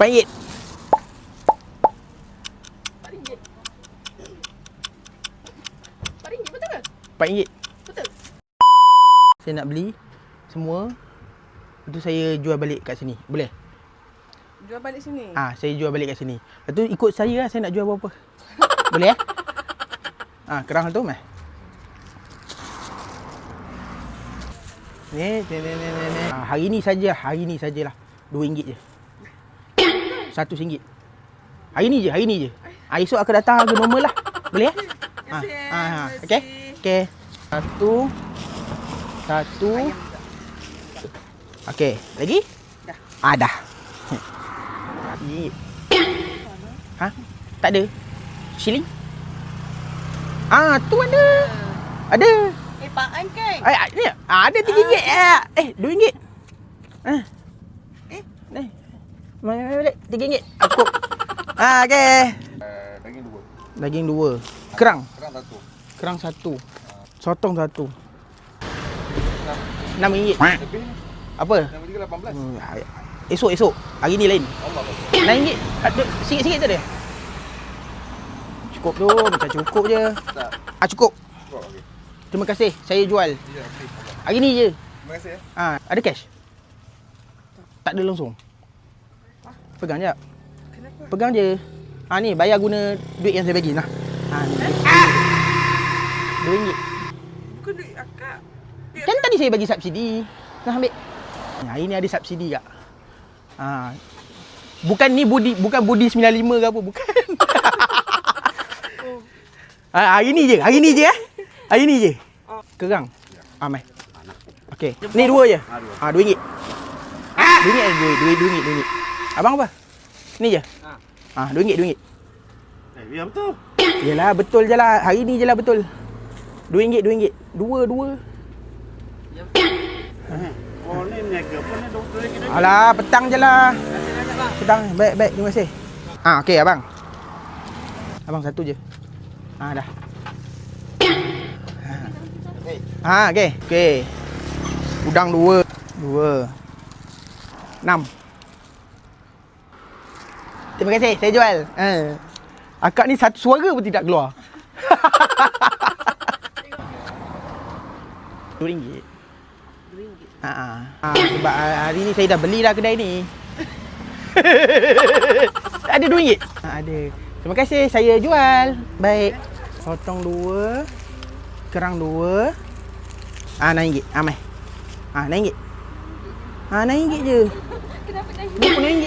RM4. RM4. RM4 betul ke? RM4. Betul. Saya nak beli semua. Lepas tu saya jual balik kat sini. Boleh? Jual balik sini. Saya jual balik kat sini. Lepas tu ikut saya lah, saya nak jual berapa. Boleh kerang tu meh. Ni. Hari ni sajalah. RM2 je. RM1. Hari ni je. Esok akan datang harga normal lah. Boleh Okey. Okey. Satu. Okey, lagi? Dah. Dah. Tak ada. Shilling? Tu ada. Ada. Paan kan? Ni ada RM3. RM2. Ni. Mana balik? RM3. Aku. Okey. Daging 2. Kerang 1. Sotong 1. RM6. Apa? Esok. Hari ni lain. RM6. Ada sikit-sikit tu dia. Cukup tu, macam cukup je. Cukup. Terima kasih. Saya jual. Hari ni je. Terima kasih Ada cash? Tak ada langsung. Pegang jap. Kenapa? Pegang je. Ni bayar guna duit yang saya bagi nah. RM2. Bukan duit akak. Kan tadi saya bagi subsidi. Nah, ambil. Hari ni ada subsidi kak. Bukan ni bukan budi 95 ke apa, bukan. Hari ni je. Hari ni je. Kerang. Mai. Okey. Ni 2 je. RM2. RM2. Abang apa? Ni je. RM2. Ya betul. Yelah, betul je lah. Hari ni je lah betul. RM2. 2. Oh ni niaga apa ni RM2 Alah, petang je lah. Petang. Baik. Terima kasih. Okey abang. Abang 1 je. Dah. Okey. Udang 2. 6. Terima kasih, saya jual. Akak ni satu suara pun tidak keluar. RM2. Sebab hari ni saya dah belilah kedai ni. Ada RM2? Ada. Terima kasih, saya jual. Baik. Sotong 2. Kerang 2. RM6. Mai. RM6. RM6 je. Kenapa dah RM6.